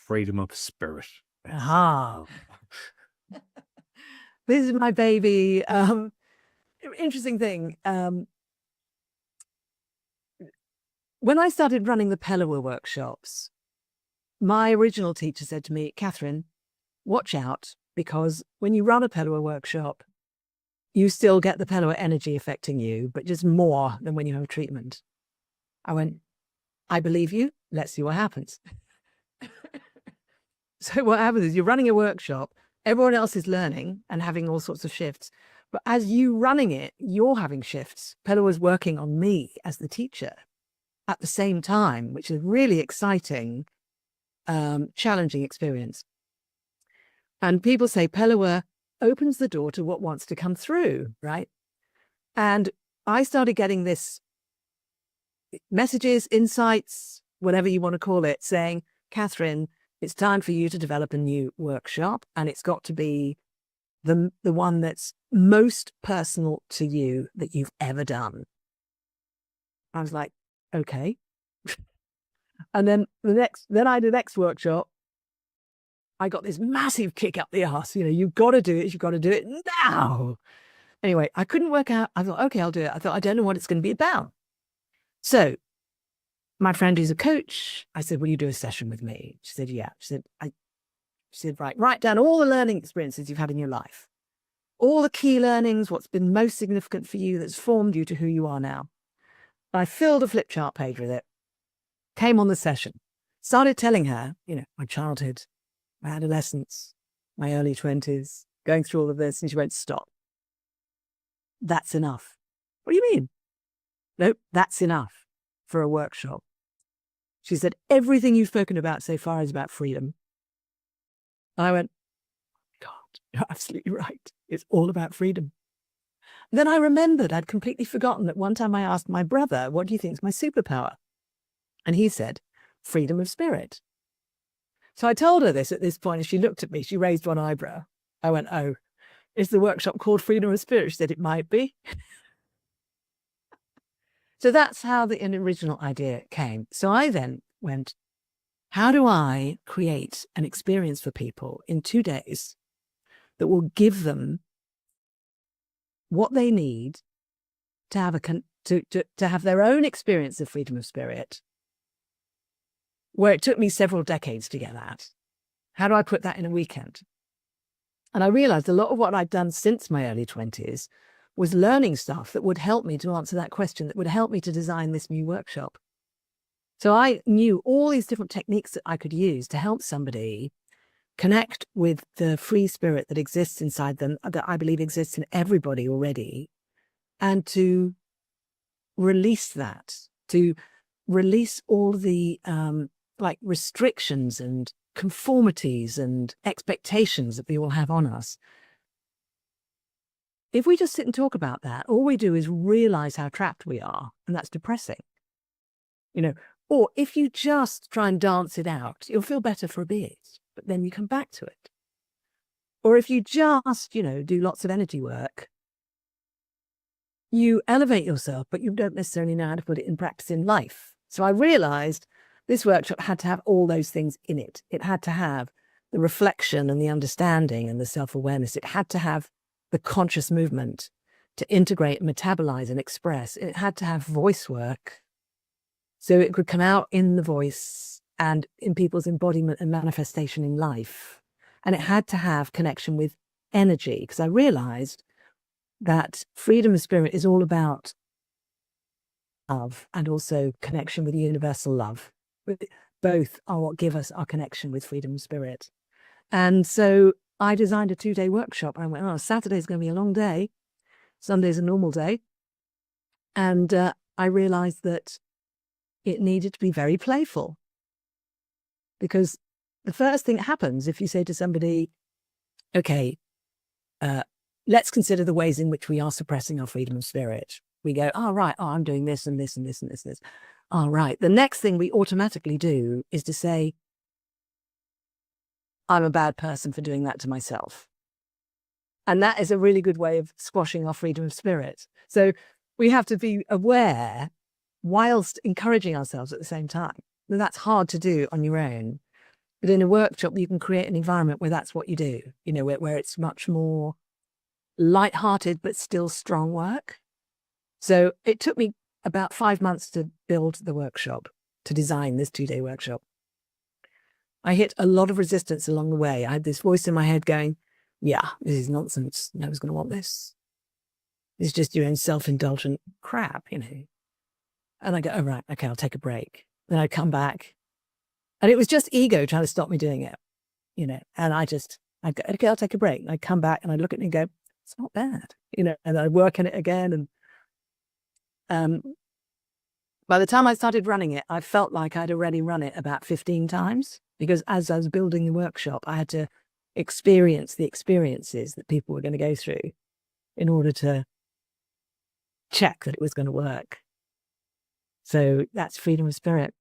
freedom of spirit? Ah, this is my baby. Interesting thing. When I started running the Pellower workshops, my original teacher said to me, Catherine, watch out, because when you run a Pellower workshop, you still get the Pellower energy affecting you, but just more than when you have a treatment. I went, I believe you. Let's see what happens. So what happens is you're running a workshop, everyone else is learning and having all sorts of shifts. But as you running it, you're having shifts. Pellower's working on me as the teacher at the same time, which is really exciting, challenging experience. And people say Pellower opens the door to what wants to come through, right? And I started getting this messages, insights, whatever you want to call it, saying, Catherine, it's time for you to develop a new workshop, and it's got to be the one that's most personal to you that you've ever done. I was like, okay. And then I did the next workshop. I got this massive kick up the arse. You've got to do it. You've got to do it now. Anyway, I couldn't work out. I thought, okay, I'll do it. I thought, I don't know what it's going to be about. So my friend who's a coach, I said, will you do a session with me? She said, yeah. She said, right, write down all the learning experiences you've had in your life, all the key learnings, what's been most significant for you that's formed you to who you are now. I filled a flip chart page with it, came on the session, started telling her, my childhood, my adolescence, my early 20s, going through all of this, and she went, stop. That's enough. What do you mean? Nope, that's enough for a workshop. She said, everything you've spoken about so far is about freedom. And I went, God, you're absolutely right. It's all about freedom. Then I remembered I'd completely forgotten that one time I asked my brother, what do you think is my superpower? And he said, freedom of spirit. So I told her this at this point, and she looked at me, she raised one eyebrow. I went, oh, is the workshop called Freedom of Spirit? She said, it might be. So that's how the original idea came. So I then went, how do I create an experience for people in 2 days that will give them what they need to have to have their own experience of freedom of spirit, where it took me several decades to get that? How do I put that in a weekend? And I realized a lot of what I'd done since my early 20s was learning stuff that would help me to answer that question, that would help me to design this new workshop. So I knew all these different techniques that I could use to help somebody connect with the free spirit that exists inside them, that I believe exists in everybody already, and to release that, to release all the restrictions and conformities and expectations that we all have on us. If we just sit and talk about that, all we do is realize how trapped we are, and that's depressing. Or if you just try and dance it out, you'll feel better for a bit, but then you come back to it. Or if you just, do lots of energy work, you elevate yourself, but you don't necessarily know how to put it in practice in life. So I realized this workshop had to have all those things in it. It had to have the reflection and the understanding and the self-awareness. It had to have the conscious movement to integrate, metabolize, and express. It had to have voice work, so it could come out in the voice and in people's embodiment and manifestation in life. And it had to have connection with energy, because I realized that freedom of spirit is all about love and also connection with universal love. Both are what give us our connection with freedom of spirit. And so I designed a 2-day workshop. I went, Saturday's going to be a long day. Sunday's a normal day. And I realized that it needed to be very playful, because the first thing that happens if you say to somebody, okay, let's consider the ways in which we are suppressing our freedom of spirit. We go, I'm doing this and this and this and this and this. All right. The next thing we automatically do is to say, I'm a bad person for doing that to myself. And that is a really good way of squashing our freedom of spirit. So we have to be aware whilst encouraging ourselves at the same time. And that's hard to do on your own. But in a workshop, you can create an environment where that's what you do, you know, where it's much more lighthearted, but still strong work. So it took me about 5 months to build the workshop, to design this 2-day workshop. I hit a lot of resistance along the way. I had this voice in my head going, yeah, this is nonsense. No one's going to want this. It's just your own self-indulgent crap, you know. And I go, oh, right, okay, I'll take a break. Then I'd come back. And it was just ego trying to stop me doing it, you know. And I'd go, okay, I'll take a break. And I'd come back and I'd look at it and go, it's not bad, you know. And I'd work on it again. And by the time I started running it, I felt like I'd already run it about 15 times. Because as I was building the workshop, I had to experience the experiences that people were going to go through in order to check that it was going to work. So that's freedom of spirit.